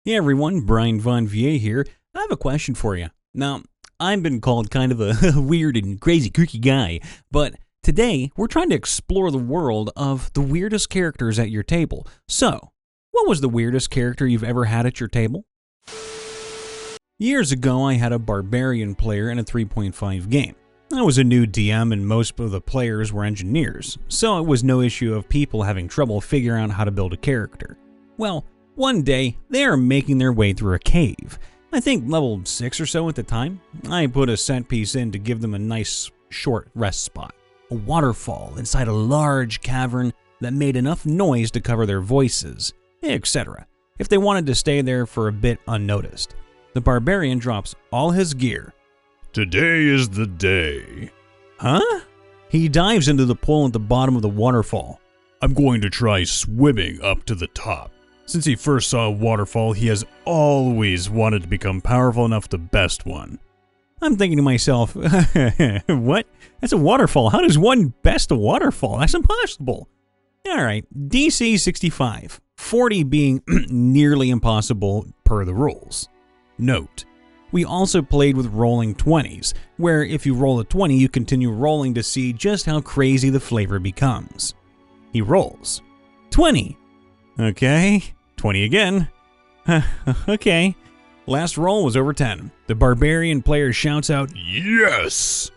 Hey everyone, Brian Von Vier here. I have a question for you. Now, I've been called kind of a weird and crazy kooky guy, but today we're trying to explore the world of the weirdest characters at your table. So, what was the weirdest character you've ever had at your table? Years ago, I had a barbarian player in a 3.5 game. I was a new DM and most of the players were engineers, so it was no issue of people having trouble figuring out how to build a character. Well, one day, they are making their way through a cave. I think level 6 or so at the time. I put a set piece in to give them a nice short rest spot. A waterfall inside a large cavern that made enough noise to cover their voices, etc. if they wanted to stay there for a bit unnoticed. The barbarian drops all his gear. Today is the day. Huh? He dives into the pool at the bottom of the waterfall. I'm going to try swimming up to the top. Since he first saw a waterfall, he has always wanted to become powerful enough to best one. I'm thinking to myself, what? That's a waterfall. How does one best a waterfall? That's impossible. Alright, DC 65, 40 being nearly impossible per the rules. Note, we also played with rolling 20s, where if you roll a 20, you continue rolling to see just how crazy the flavor becomes. He rolls 20. Okay, 20 again. Okay, last roll was over 10. The barbarian player shouts out, Yes!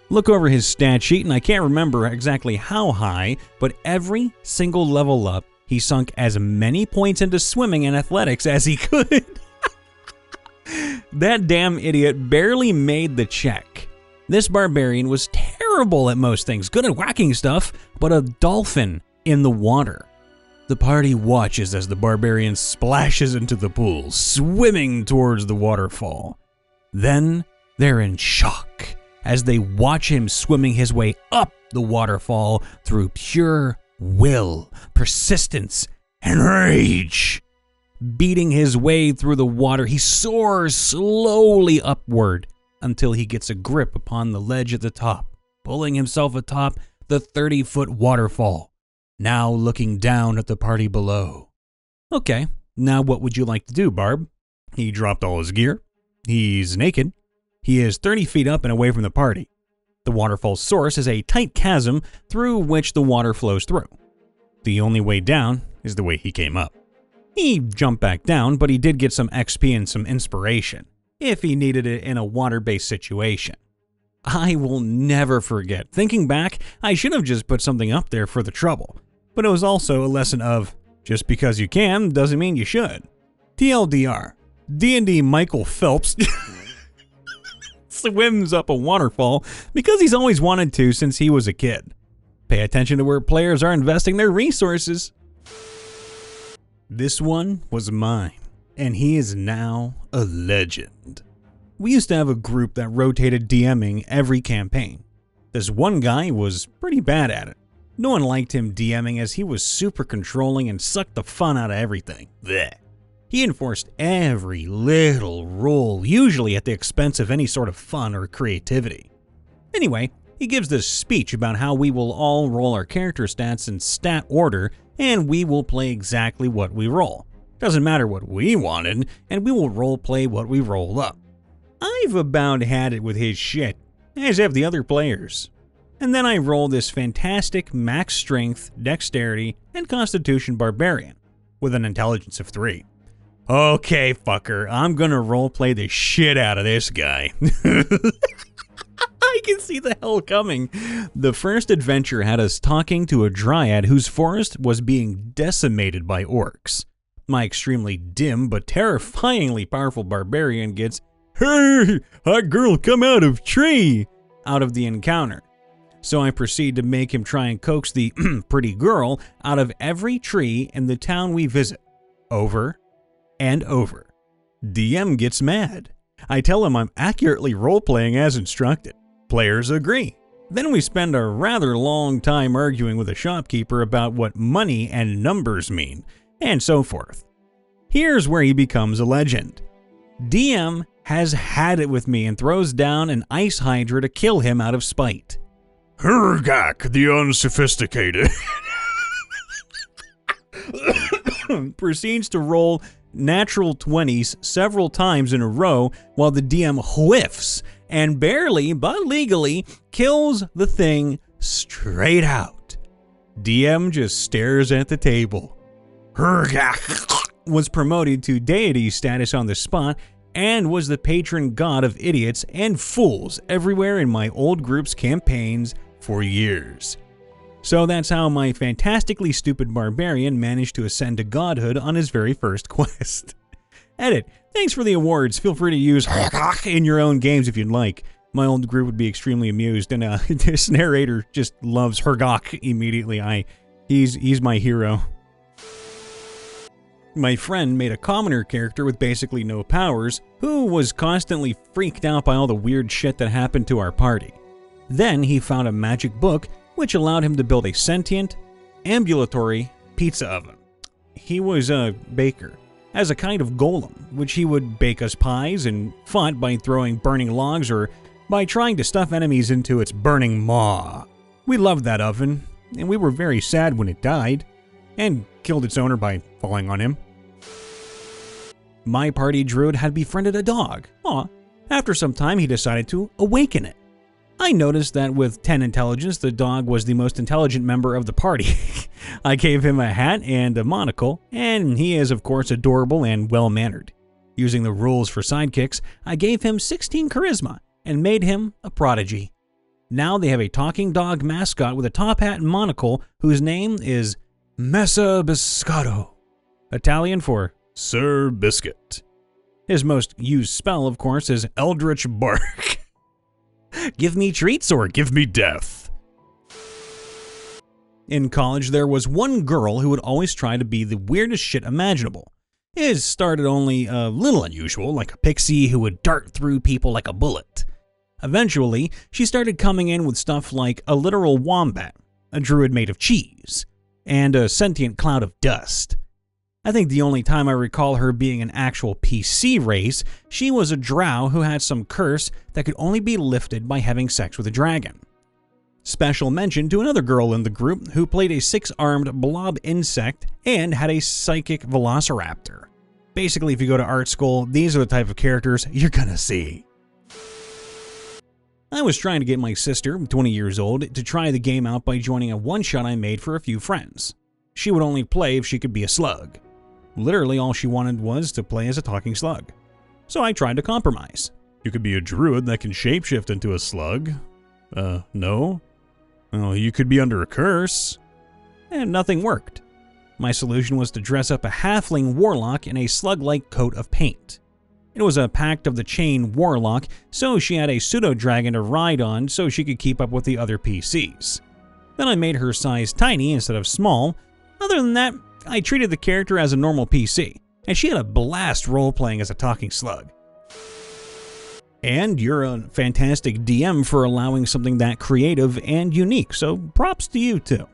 Look over his stat sheet, and I can't remember exactly how high, but every single level up, he sunk as many points into swimming and athletics as he could. That damn idiot barely made the check. This barbarian was terrible at most things, good at whacking stuff, but a dolphin in the water. The party watches as the barbarian splashes into the pool, swimming towards the waterfall. Then they're in shock as they watch him swimming his way up the waterfall through pure will, persistence, and rage. Beating his way through the water, he soars slowly upward until he gets a grip upon the ledge at the top, pulling himself atop the 30-foot waterfall, now looking down at the party below. Okay, now what would you like to do, Barb? He dropped all his gear. He's naked. He is 30 feet up and away from the party. The waterfall's source is a tight chasm through which the water flows through. The only way down is the way he came up. He jumped back down, but he did get some XP and some inspiration, if he needed it in a water-based situation. I will never forget. Thinking back, I should have just put something up there for the trouble. But it was also a lesson of, just because you can doesn't mean you should. TLDR, D&D Michael Phelps swims up a waterfall because he's always wanted to since he was a kid. Pay attention to where players are investing their resources. This one was mine, and he is now a legend. We used to have a group that rotated DMing every campaign. This one guy was pretty bad at it. No one liked him DMing as he was super controlling and sucked the fun out of everything. Blech. He enforced every little rule, usually at the expense of any sort of fun or creativity. Anyway, he gives this speech about how we will all roll our character stats in stat order, and we will play exactly what we roll. Doesn't matter what we wanted, and we will role play what we roll up. I've about had it with his shit, as have the other players. And then I roll this fantastic max strength, dexterity, and constitution barbarian with an intelligence of 3. Okay, fucker, I'm gonna roleplay the shit out of this guy. I can see the hell coming. The first adventure had us talking to a dryad whose forest was being decimated by orcs. My extremely dim but terrifyingly powerful barbarian gets, "Hey, hot girl, come out of tree!" out of the encounter. So I proceed to make him try and coax the pretty girl out of every tree in the town we visit. Over and over. DM gets mad. I tell him I'm accurately role-playing as instructed. Players agree. Then we spend a rather long time arguing with a shopkeeper about what money and numbers mean, and so forth. Here's where he becomes a legend. DM has had it with me and throws down an ice hydra to kill him out of spite. Hergak, the unsophisticated. Proceeds to roll natural 20s several times in a row while the DM whiffs and barely but legally kills the thing straight out. DM just stares at the table. Hergach was promoted to deity status on the spot and was the patron god of idiots and fools everywhere in my old group's campaigns for years. So that's how my fantastically stupid barbarian managed to ascend to godhood on his very first quest. Edit. Thanks for the awards. Feel free to use in your own games if you'd like. My old group would be extremely amused, and this narrator just loves Hergach immediately. He's my hero. My friend made a commoner character with basically no powers, who was constantly freaked out by all the weird shit that happened to our party. Then he found a magic book which allowed him to build a sentient, ambulatory pizza oven. He was a baker, as a kind of golem, which he would bake us pies and fought by throwing burning logs or by trying to stuff enemies into its burning maw. We loved that oven, and we were very sad when it died, and killed its owner by falling on him. My party druid had befriended a dog. After some time, he decided to awaken it. I noticed that with 10 intelligence, the dog was the most intelligent member of the party. I gave him a hat and a monocle, and he is of course adorable and well-mannered. Using the rules for sidekicks, I gave him 16 charisma and made him a prodigy. Now they have a talking dog mascot with a top hat and monocle whose name is Messer Biscotto, Italian for Sir Biscuit. His most used spell, of course, is Eldritch Bark. Give me treats or give me death. In college, there was one girl who would always try to be the weirdest shit imaginable. It started only a little unusual, like a pixie who would dart through people like a bullet. Eventually, she started coming in with stuff like a literal wombat, a druid made of cheese, and a sentient cloud of dust. I think the only time I recall her being an actual PC race, she was a drow who had some curse that could only be lifted by having sex with a dragon. Special mention to another girl in the group who played a 6-armed blob insect and had a psychic velociraptor. Basically, if you go to art school, these are the type of characters you're gonna see. I was trying to get my sister, 20 years old, to try the game out by joining a one-shot I made for a few friends. She would only play if she could be a slug. Literally all she wanted was to play as a talking slug. So I tried to compromise. You could be a druid that can shapeshift into a slug. No? Well, you could be under a curse. And nothing worked. My solution was to dress up a halfling warlock in a slug-like coat of paint. It was a Pact of the Chain warlock, so she had a pseudo-dragon to ride on so she could keep up with the other PCs. Then I made her size tiny instead of small. Other than that, I treated the character as a normal PC, and she had a blast role-playing as a talking slug. And you're a fantastic DM for allowing something that creative and unique, so props to you too.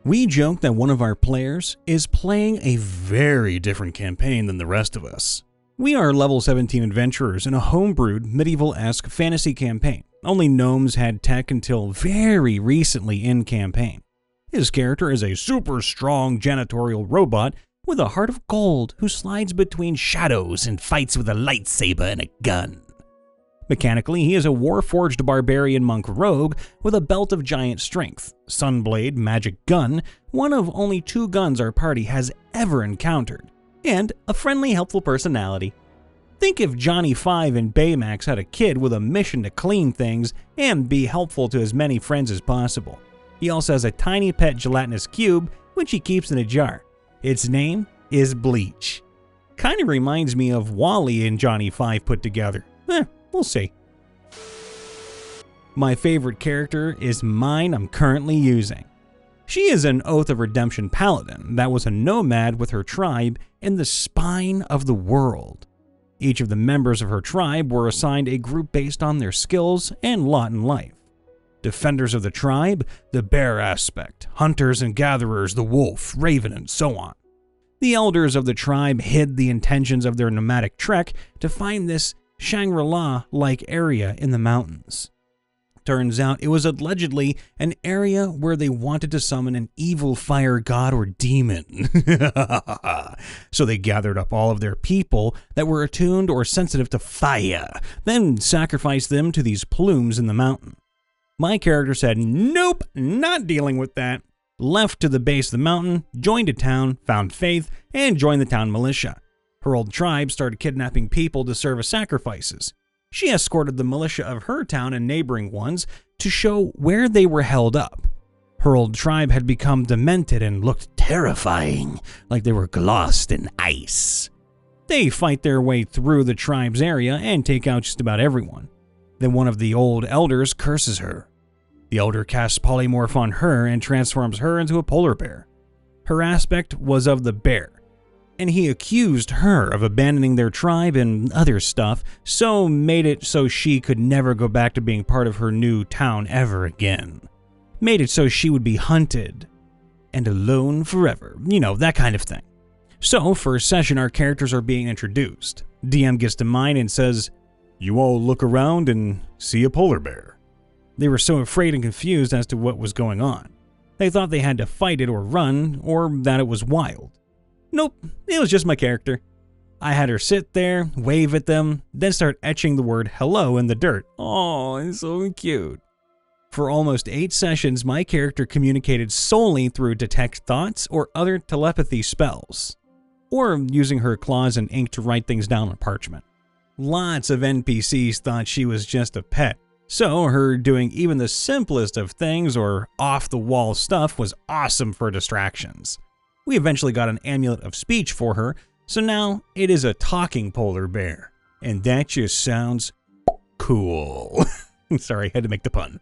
We joke that one of our players is playing a very different campaign than the rest of us. We are level 17 adventurers in a homebrewed, medieval-esque fantasy campaign. Only gnomes had tech until very recently in campaign. His character is a super strong janitorial robot with a heart of gold who slides between shadows and fights with a lightsaber and a gun. Mechanically, he is a warforged barbarian monk rogue with a belt of giant strength, sunblade magic gun, one of only 2 guns our party has ever encountered, and a friendly, helpful personality. Think if Johnny 5 and Baymax had a kid with a mission to clean things and be helpful to as many friends as possible. He also has a tiny pet gelatinous cube, which he keeps in a jar. Its name is Bleach. Kinda reminds me of Wally and Johnny 5 put together. We'll see. My favorite character is mine I'm currently using. She is an Oath of Redemption paladin that was a nomad with her tribe in the spine of the world. Each of the members of her tribe were assigned a group based on their skills and lot in life. Defenders of the tribe, the bear aspect, hunters and gatherers, the wolf, raven, and so on. The elders of the tribe hid the intentions of their nomadic trek to find this Shangri-La-like area in the mountains. Turns out it was allegedly an area where they wanted to summon an evil fire god or demon. So they gathered up all of their people that were attuned or sensitive to fire, then sacrificed them to these plumes in the mountain. My character said, nope, not dealing with that. Left to the base of the mountain, joined a town, found faith, and joined the town militia. Her old tribe started kidnapping people to serve as sacrifices. She escorted the militia of her town and neighboring ones to show where they were held up. Her old tribe had become demented and looked terrifying, like they were glossed in ice. They fight their way through the tribe's area and take out just about everyone. Then one of the old elders curses her. The elder casts polymorph on her and transforms her into a polar bear. Her aspect was of the bear, and he accused her of abandoning their tribe and other stuff, so made it so she could never go back to being part of her new town ever again. Made it so she would be hunted and alone forever, you know, that kind of thing. So, first session, our characters are being introduced. DM gets to mine and says, You all look around and see a polar bear. They were so afraid and confused as to what was going on. They thought they had to fight it or run, or that it was wild. Nope, it was just my character. I had her sit there, wave at them, then start etching the word hello in the dirt. Oh, it's so cute. For almost 8 sessions, my character communicated solely through detect thoughts or other telepathy spells, or using her claws and ink to write things down on parchment. Lots of NPCs thought she was just a pet, so her doing even the simplest of things or off-the-wall stuff was awesome for distractions. We eventually got an amulet of speech for her, so now it is a talking polar bear. And that just sounds cool. Sorry, had to make the pun.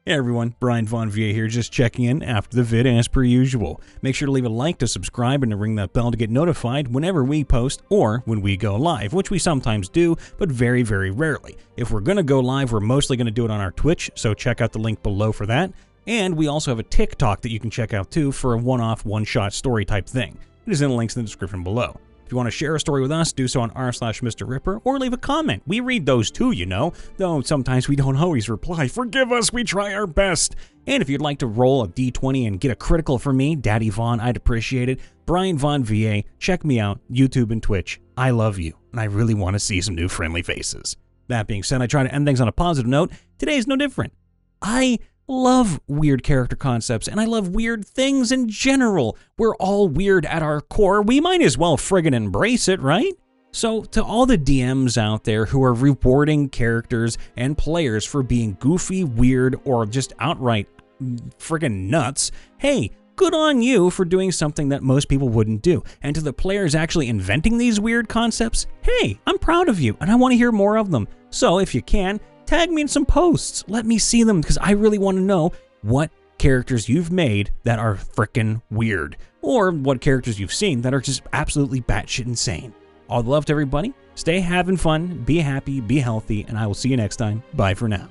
Hey everyone, Brian Von VA here, just checking in after the vid as per usual. Make sure to leave a like to subscribe and to ring that bell to get notified whenever we post or when we go live, which we sometimes do, but very, very rarely. If we're going to go live, we're mostly going to do it on our Twitch, so check out the link below for that. And we also have a TikTok that you can check out too for a one-off, one-shot story type thing. It is in the links in the description below. If you want to share a story with us, do so on r/MrRipper or leave a comment. We read those too, you know, though sometimes we don't always reply. Forgive us, we try our best. And if you'd like to roll a d20 and get a critical from me, Daddy Von, I'd appreciate it. Brian Von VA, check me out, YouTube and Twitch. I love you, and I really want to see some new friendly faces. That being said, I try to end things on a positive note. Today is no different. I love weird character concepts, and I love weird things in general. We're all weird at our core. We might as well friggin' embrace it, right? So, to all the DMs out there who are rewarding characters and players for being goofy, weird, or just outright friggin' nuts, hey, good on you for doing something that most people wouldn't do. And to the players actually inventing these weird concepts, hey, I'm proud of you, and I want to hear more of them. So, if you can, tag me in some posts. Let me see them because I really want to know what characters you've made that are frickin' weird, or what characters you've seen that are just absolutely batshit insane. All the love to everybody. Stay having fun, be happy, be healthy, and I will see you next time. Bye for now.